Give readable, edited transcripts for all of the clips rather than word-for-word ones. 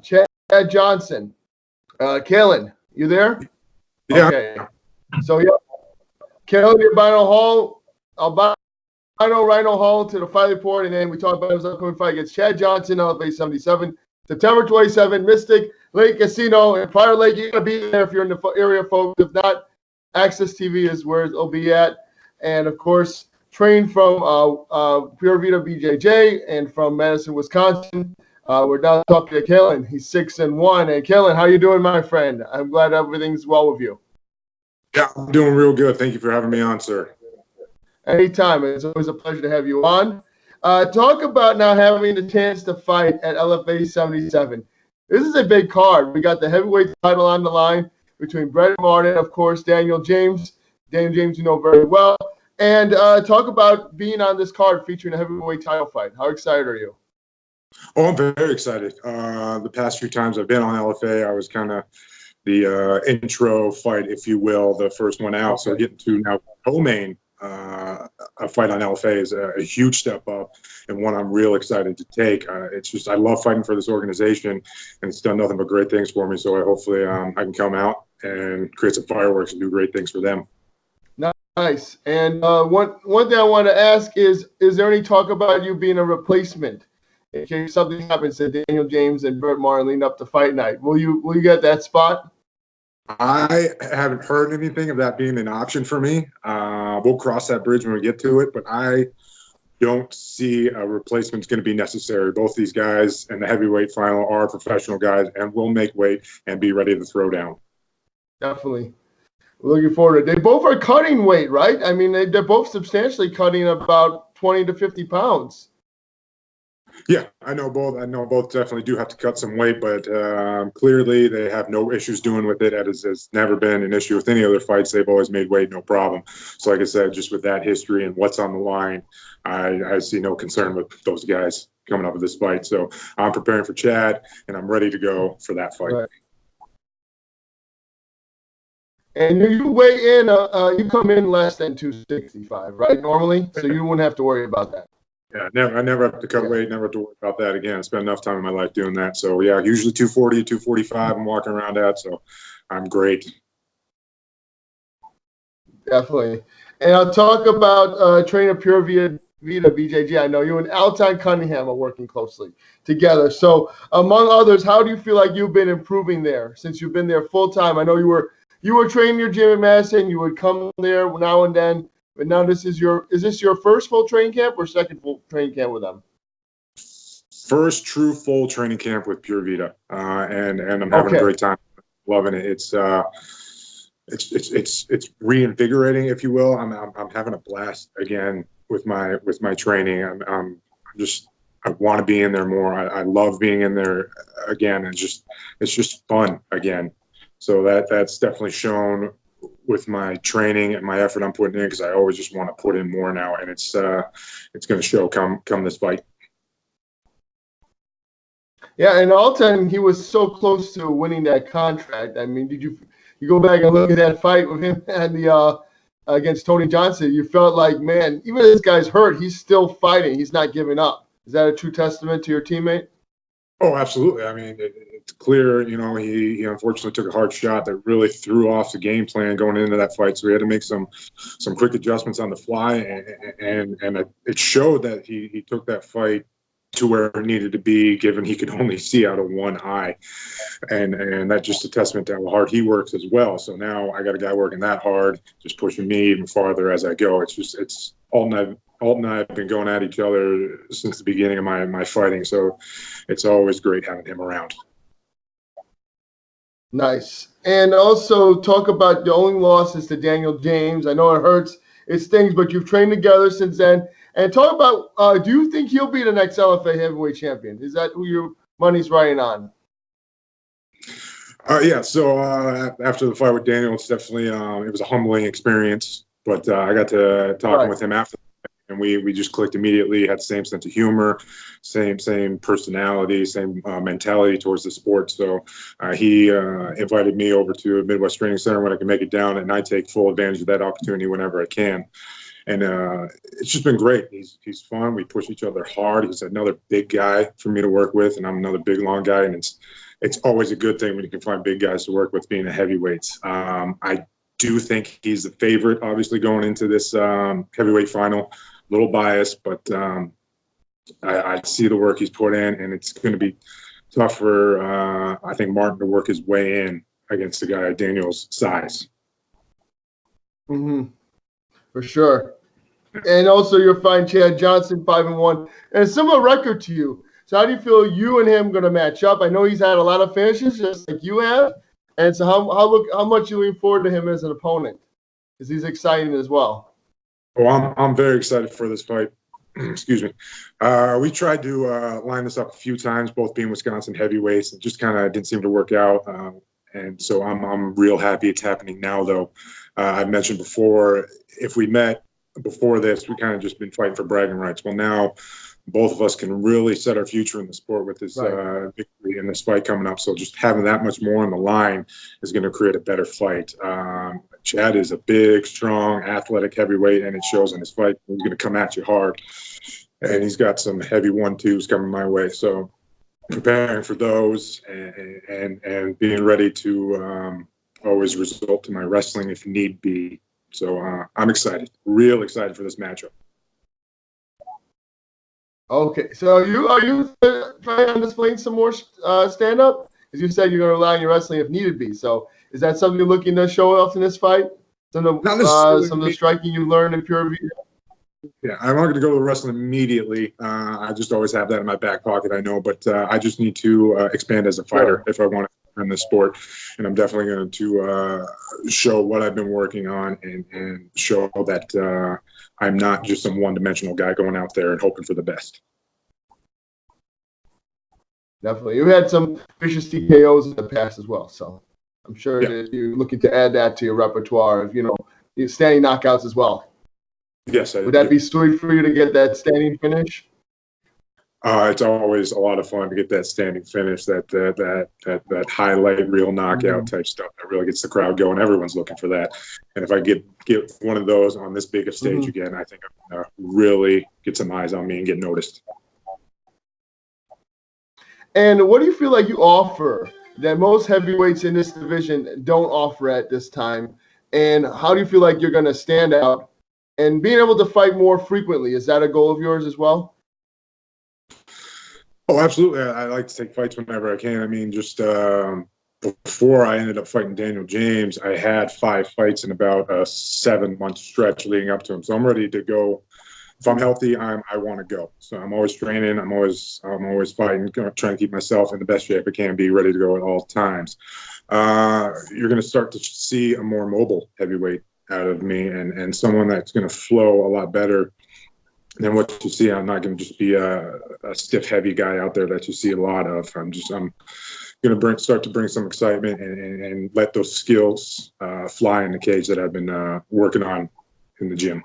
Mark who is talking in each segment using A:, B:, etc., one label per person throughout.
A: Chad Johnson. Calyn, you there?
B: Yeah.
A: Okay. So, yeah, Calyn, Albino Rhino Hall to the fight report, and then we talk about his upcoming fight against Chad Johnson, LFA77, September 27, Mystic Lake Casino in Prior Lake. You're going to be there if you're in the area, folks. If not, Access TV is where it'll be at. And, of course, trained from Pura Vida BJJ and from Madison, Wisconsin. We're now talking to Calyn. He's 6-1. And Calyn, how you doing, my friend? I'm glad everything's well with you.
B: Yeah, I'm doing real good. Thank you for having me on, sir.
A: Anytime. It's always a pleasure to have you on. Talk about now having the chance to fight at LFA77. This is a big card. We got the heavyweight title on the line between Brett Martin, of course, Daniel James. Daniel James you know very well. And talk about being on this card featuring a heavyweight title fight. How excited are you?
B: Oh, I'm very excited. The past few times I've been on LFA, I was kind of the intro fight, if you will, the first one out. Okay. So getting to now co-main a fight on LFA is a huge step up and one I'm real excited to take. It's just I love fighting for this organization, and it's done nothing but great things for me. So hopefully I can come out and create some fireworks and do great things for them.
A: Nice. And one thing I want to ask is there any talk about you being a replacement in case something happens to Daniel James and Brett Martin leading up to fight night? Will you get that spot?
B: I haven't heard anything of that being an option for me. We'll cross that bridge when we get to it, but I don't see a replacement's going to be necessary. Both these guys in the heavyweight final are professional guys and will make weight and be ready to throw down.
A: Definitely. Looking forward to it. They both are cutting weight, right? I mean, they're both substantially cutting about 20 to 50 pounds.
B: Yeah, I know both. I know both definitely do have to cut some weight, but clearly they have no issues doing with it. That has never been an issue with any other fights. They've always made weight, no problem. So like I said, just with that history and what's on the line, I see no concern with those guys coming up with this fight. So I'm preparing for Chad, and I'm ready to go for that fight.
A: Right. And you weigh in, you come in less than 265, right, normally? So you wouldn't have to worry about that.
B: Yeah, I never have to cut weight, never have to worry about that again. I spent enough time in my life doing that. So, yeah, usually 240, 245 I'm walking around at, so I'm great.
A: Definitely. And I'll talk about training at Pura Vida BJJ. I know you and Alton Cunningham are working closely together. So, among others, how do you feel like you've been improving there since you've been there full time? I know you were training your gym in Madison. You would come there now and then. But now is this your first full training camp or second full training camp with them?
B: First true full training camp with Pura Vida, and I'm having a great time, loving it. It's reinvigorating, if you will. I'm having a blast again with my training. I want to be in there more. I love being in there again. It's just fun again. So that's definitely shown with my training and my effort I'm putting in, because I always just want to put in more now, and it's going to show come this fight.
A: Yeah, and Alton, he was so close to winning that contract. I mean, did you go back and look at that fight with him and the against Tony Johnson? You felt like, man, even if this guy's hurt, he's still fighting. He's not giving up. Is that a true testament to your teammate?
B: Oh, absolutely. I mean, it's clear, you know, he unfortunately took a hard shot that really threw off the game plan going into that fight. So he had to make some quick adjustments on the fly, and it showed that he took that fight to where it needed to be, given he could only see out of one eye. And that's just a testament to how hard he works as well. So now I got a guy working that hard, just pushing me even farther as I go. It's Alton and I have been going at each other since the beginning of my fighting, so it's always great having him around.
A: Nice. And also talk about the only losses to Daniel James. I know it hurts, it stings, but you've trained together since then. And talk about, do you think he'll be the next LFA heavyweight champion? Is that who your money's riding on?
B: Yeah, so after the fight with Daniel, it's definitely it was a humbling experience, but I got to talking with him after. And we just clicked immediately, had the same sense of humor, same personality, same mentality towards the sport. So he invited me over to a Midwest Training Center when I can make it down, and I take full advantage of that opportunity whenever I can. And it's just been great. He's fun. We push each other hard. He's another big guy for me to work with, and I'm another big, long guy. And it's always a good thing when you can find big guys to work with being a heavyweight. I do think he's the favorite, obviously, going into this heavyweight final. A little biased, but I see the work he's put in, and it's going to be tough for, I think, Martin to work his way in against a guy Daniel's size.
A: Mm-hmm. For sure. And also you'll find Chad Johnson 5-1, and a similar record to you. So how do you feel you and him going to match up? I know he's had a lot of finishes just like you have. And so how much you looking forward to him as an opponent? Because he's exciting as well.
B: Oh, I'm very excited for this fight. Excuse me. We tried to line this up a few times, both being Wisconsin heavyweights, and just kind of didn't seem to work out. And so I'm real happy it's happening now, though. I've mentioned before, if we met before this, we kind of just been fighting for bragging rights. Well, now both of us can really set our future in the sport with this victory in this fight coming up. So just having that much more on the line is going to create a better fight. Chad is a big, strong, athletic heavyweight, and it shows in his fight. He's going to come at you hard, and he's got some heavy 1-2s coming my way. So preparing for those and being ready to always result to my wrestling if need be. So I'm excited, real excited for this matchup.
A: Okay, so are you trying on displaying some more stand-up? As you said, you're going to rely on your wrestling if needed be. So is that something you're looking to show off in this fight? Some of the striking you learned in Pura Vida?
B: Yeah, I'm not going to go to wrestling immediately. I just always have that in my back pocket, I know. But I just need to expand as a fighter if I want to in the sport. And I'm definitely going to show what I've been working on and show that I'm not just some one-dimensional guy going out there and hoping for the best.
A: Definitely. You had some vicious TKOs in the past as well, so I'm sure that you're looking to add that to your repertoire of, your standing knockouts as well.
B: Yes,
A: Would that be sweet for you to get that standing finish?
B: It's always a lot of fun to get that standing finish, that highlight reel knockout type stuff that really gets the crowd going. Everyone's looking for that, and if I get one of those on this big of stage again, I think I'm gonna really get some eyes on me and get noticed.
A: And what do you feel like you offer that most heavyweights in this division don't offer at this time? And how do you feel like you're going to stand out and being able to fight more frequently? Is that a goal of yours as well?
B: Oh, absolutely. I like to take fights whenever I can. I mean, just before I ended up fighting Daniel James, I had 5 fights in about a 7-month stretch leading up to him. So I'm ready to go. If I'm healthy, I want to go. So I'm always training. I'm always fighting, trying to keep myself in the best shape I can be, ready to go at all times. You're going to start to see a more mobile heavyweight out of me, and someone that's going to flow a lot better than what you see. I'm not going to just be a stiff, heavy guy out there that you see a lot of. I'm going to start to bring some excitement and let those skills fly in the cage that I've been working on in the gym.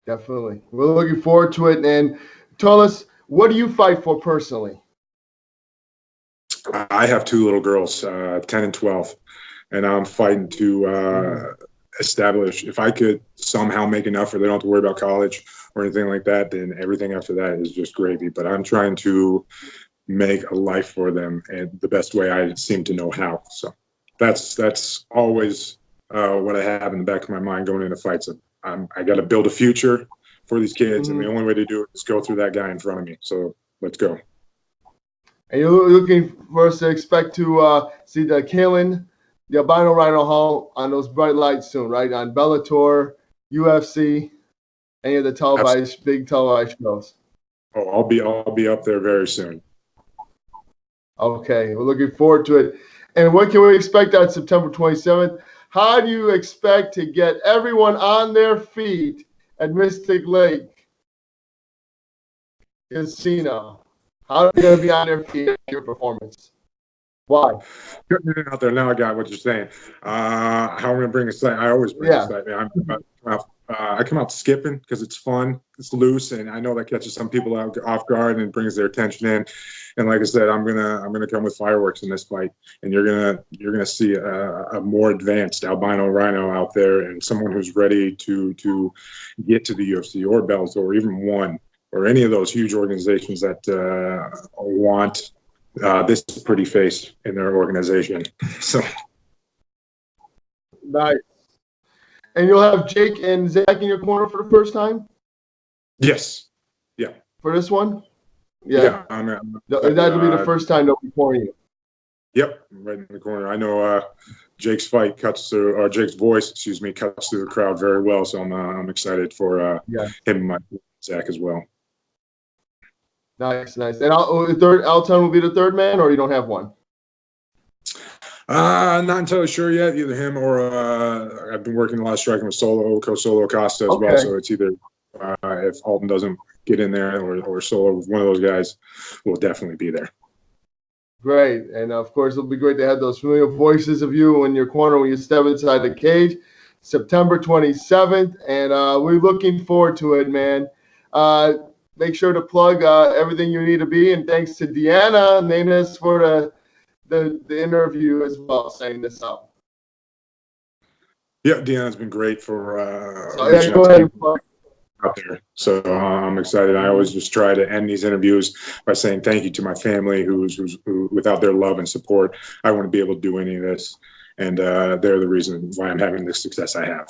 A: Definitely. We're looking forward to it. And tell us, what do you fight for personally?
B: I have 2 little girls, 10 and 12, and I'm fighting to establish, if I could somehow make enough where they don't have to worry about college or anything like that, then everything after that is just gravy. But I'm trying to make a life for them and the best way I seem to know how. So that's always what I have in the back of my mind going into fights. I got to build a future for these kids, and the only way to do it is go through that guy in front of me. So let's go.
A: And you're looking for us to expect to see the Calyn, the Albino Rhino Hall on those bright lights soon, right? On Bellator, UFC, any of the big televised shows.
B: Oh, I'll be up there very soon.
A: Okay, we're looking forward to it. And what can we expect on September 27th? How do you expect to get everyone on their feet at Mystic Lake Casino? How are they going to be on their feet at your performance? Why?
B: Out there now, I got what you're saying. How am I going to bring excitement? I always bring excitement. I come out skipping because it's fun, it's loose, and I know that catches some people off guard and brings their attention in. And like I said, I'm gonna come with fireworks in this fight, and you're gonna see a more advanced albino rhino out there, and someone who's ready to get to the UFC or Bellator or even ONE or any of those huge organizations that want this pretty face in their organization. So
A: nice. And you'll have Jake and Zach in your corner for the first time?
B: Yes. Yeah.
A: For this one? Yeah. That'll be the first time they'll be pouring you.
B: Yep, right in the corner. I know Jake's voice, cuts through the crowd very well. So I'm excited for him and my Zach as well.
A: Nice. And Alton will be the third man, or you don't have one?
B: Not entirely sure yet. Either him or I've been working a lot of striking with Solo Costa as well. So it's either if Alton doesn't get in there or Solo, one of those guys will definitely be there.
A: Great. And of course, it'll be great to have those familiar voices of you in your corner when you step inside the cage, September 27th. And we're looking forward to it, man. Make sure to plug everything you need to be. And thanks to Deanna Nanas for the interview as well, setting this up.
B: Yeah, Deanna's been great for
A: go ahead and plug
B: out there. So I'm excited. I always just try to end these interviews by saying thank you to my family, who without their love and support, I wouldn't be able to do any of this. And they're the reason why I'm having the success I have.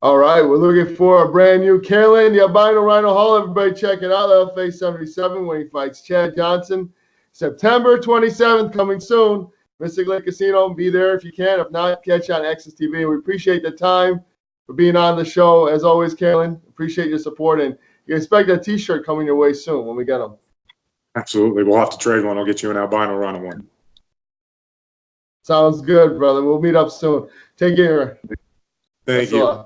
A: All right, we're looking for a brand new Calyn, the Albino Rhino Hall. Everybody check it out. LFA77 when he fights Chad Johnson. September 27th, coming soon. Mystic Lake Casino, be there if you can. If not, catch on Access TV. We appreciate the time for being on the show. As always, Calyn, appreciate your support. And you expect a T-shirt coming your way soon when we get them.
B: Absolutely. We'll have to trade one. I'll get you an Albino Rhino one.
A: Sounds good, brother. We'll meet up soon. Take care.
B: Thank you.